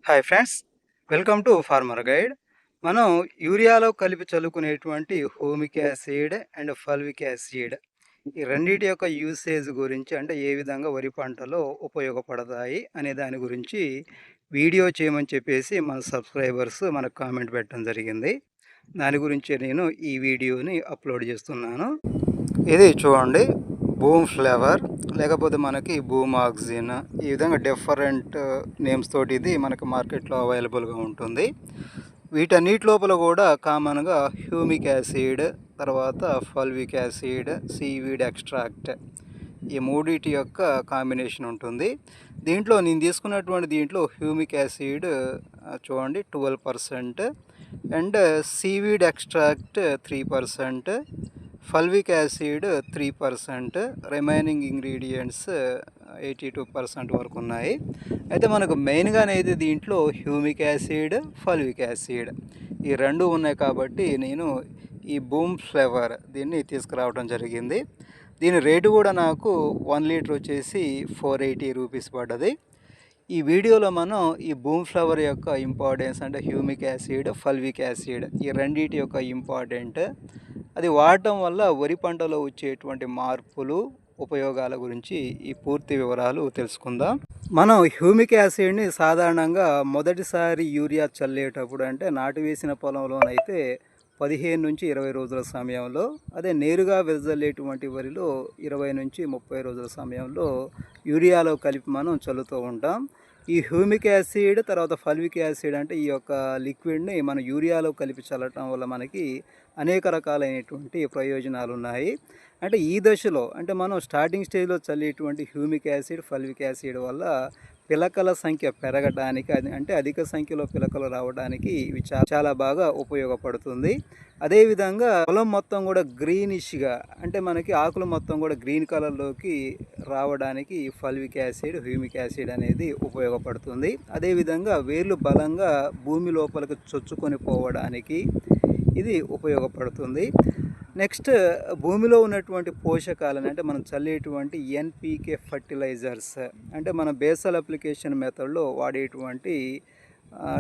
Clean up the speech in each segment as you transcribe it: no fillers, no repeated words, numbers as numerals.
Hi friends, welcome to farmer guide. మనం యూరియాలో కలిపి చల్లుకునేటువంటి humic acid and fulvic acid ఈ రెండిటి యొక్క యూసేజ్ గురించి, అంటే ఏ విధంగా వరి పంటలో ఉపయోగపడతాయి అనే దాని గురించి వీడియో చేయమని చెప్పేసి మన సబ్స్క్రైబర్స్ మనకు కామెంట్ పెట్టడం జరిగింది. దాని గురించి నేను ఈ వీడియోని అప్లోడ్ చేస్తున్నాను. ఇది చూడండి, బూమ్ ఫ్లేవర్, లేకపోతే మనకి బూమ్ ఆక్సిజన్, ఈ విధంగా డిఫరెంట్ నేమ్స్ తోటి ఇది మనకి మార్కెట్లో అవైలబుల్గా ఉంటుంది. వీటన్నిటి లోపల కూడా కామన్గా హ్యూమిక్ యాసిడ్, తర్వాత ఫల్విక్ యాసిడ్, సీవీడ్ ఎక్స్ట్రాక్ట్, ఈ మూడిటి యొక్క కాంబినేషన్ ఉంటుంది. దీంట్లో నేను తీసుకున్నటువంటి దీంట్లో హ్యూమిక్ యాసిడ్ చూడండి 12%, and seaweed extract 3%, fulvic acid 3%, remaining ingredients 82% వరకు ఉన్నాయి. అయితే మనకు మెయిన్గా అనేది దీంట్లో హ్యూమిక్ యాసిడ్, ఫల్విక్ యాసిడ్ ఈ రెండు ఉన్నాయి కాబట్టి నేను ఈ బూమ్ ఫ్లేవర్ దీన్ని తీసుకురావడం జరిగింది. దీని రేటు కూడా నాకు 1 లీటర్ వచ్చేసి 480 రూపీస్ పడ్డది. ఈ వీడియోలో మనం ఈ బూమ్ ఫ్లవర్ యొక్క ఇంపార్టెన్స్, అంటే హ్యూమిక్ యాసిడ్, ఫల్విక్ యాసిడ్ ఈ రెండింటి యొక్క ఇంపార్టెంట్, అది వాడటం వల్ల వరి పంటలో వచ్చేటువంటి మార్పులు, ఉపయోగాల గురించి ఈ పూర్తి వివరాలు తెలుసుకుందాం. మనం హ్యూమిక్ యాసిడ్ని సాధారణంగా మొదటిసారి యూరియా చల్లేటప్పుడు, అంటే నాటు వేసిన పొలంలోనైతే 15 నుంచి 20 రోజుల సమయంలో, అదే నేరుగా వెదజల్లేటువంటి వరిలో 20 నుంచి 30 రోజుల సమయంలో యూరియాలో కలిపి మనం చల్లుతూ ఉంటాం. ఈ హ్యూమిక్ యాసిడ్ తర్వాత ఫల్విక్ యాసిడ్ అంటే ఈ యొక్క లిక్విడ్ని మనం యూరియాలో కలిపి చల్లటం వల్ల మనకి అనేక రకాలైనటువంటి ప్రయోజనాలు ఉన్నాయి. అంటే ఈ దశలో, అంటే మనం స్టార్టింగ్ స్టేజ్లో చల్లేటువంటి హ్యూమిక్ యాసిడ్, ఫల్విక్ యాసిడ్ వల్ల పిలకల సంఖ్య పెరగడానికి, అంటే అధిక సంఖ్యలో పిలకలు రావడానికి ఇవి చాలా బాగా ఉపయోగపడుతుంది. అదేవిధంగా పొలం మొత్తం కూడా గ్రీనిష్గా, అంటే మనకి ఆకులు మొత్తం కూడా గ్రీన్ కలర్లోకి రావడానికి ఫల్విక్ యాసిడ్, హ్యూమిక్ యాసిడ్ అనేది ఉపయోగపడుతుంది. అదేవిధంగా వేర్లు బలంగా భూమి లోపలికి చొచ్చుకొని పోవడానికి ఇది ఉపయోగపడుతుంది. నెక్స్ట్, భూమిలో ఉన్నటువంటి పోషకాలను, అంటే మనం చల్లేటువంటి ఎన్పికే ఫర్టిలైజర్స్, అంటే మన బేసల్ అప్లికేషన్ మెథడ్లో వాడేటువంటి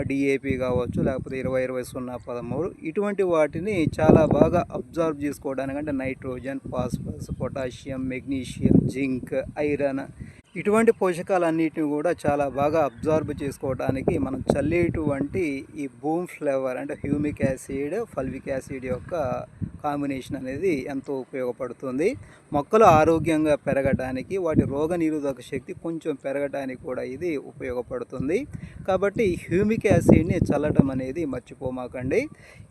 డిఏపి కావచ్చు, లేకపోతే 20-20-0-13 ఇటువంటి వాటిని చాలా బాగా అబ్జర్వ్ చేసుకోవడానికి, అంటే nitrogen, phosphorus, potassium, magnesium, zinc, iron ఇటువంటి పోషకాలన్నిటిని కూడా చాలా బాగా అబ్జార్బ్ చేసుకోవడానికి మనం చల్లేటువంటి ఈ బూమ్ ఫ్లేవర్, అంటే హ్యూమిక్ యాసిడ్, ఫల్విక్ యాసిడ్ యొక్క కాంబినేషన్ అనేది ఎంతో ఉపయోగపడుతుంది. మొక్కలు ఆరోగ్యంగా పెరగడానికి, వాటి రోగ నిరోధక శక్తి కొంచెం పెరగడానికి కూడా ఇది ఉపయోగపడుతుంది. కాబట్టి హ్యూమిక్ యాసిడ్ని చల్లటం అనేది మర్చిపోమాకండి.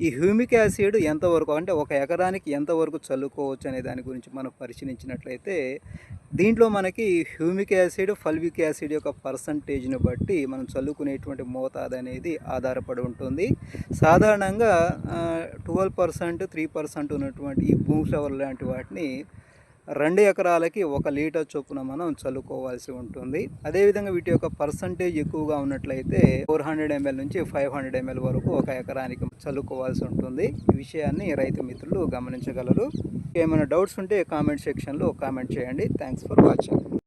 ఈ హ్యూమిక్ యాసిడ్ ఎంతవరకు, అంటే ఒక ఎకరానికి ఎంతవరకు చల్లుకోవచ్చు అనే దాని గురించి మనం పరిశీలించినట్లయితే, దీంట్లో మనకి హ్యూమిక్ యాసిడ్, ఫల్విక్ యాసిడ్ యొక్క పర్సంటేజ్ని బట్టి మనం చల్లుకునేటువంటి మోతాదు అనేది ఆధారపడి ఉంటుంది. సాధారణంగా 12%, 3% ఉన్నటువంటి ఈ బూమ్ ఫ్లవర్ లాంటి వాటిని 2 ఎకరాలకి 1 లీటర్ చొప్పున మనం చల్లుకోవాల్సి ఉంటుంది. అదేవిధంగా వీటి యొక్క పర్సంటేజ్ ఎక్కువగా ఉన్నట్లయితే 400 ml నుంచి 500 ml వరకు 1 ఎకరానికి చల్లుకోవాల్సి ఉంటుంది. ఈ విషయాన్ని రైతు మిత్రులు గమనించగలరు. ఏమైనా డౌట్స్ ఉంటే కామెంట్ సెక్షన్లో కామెంట్ చేయండి. Thanks for watching.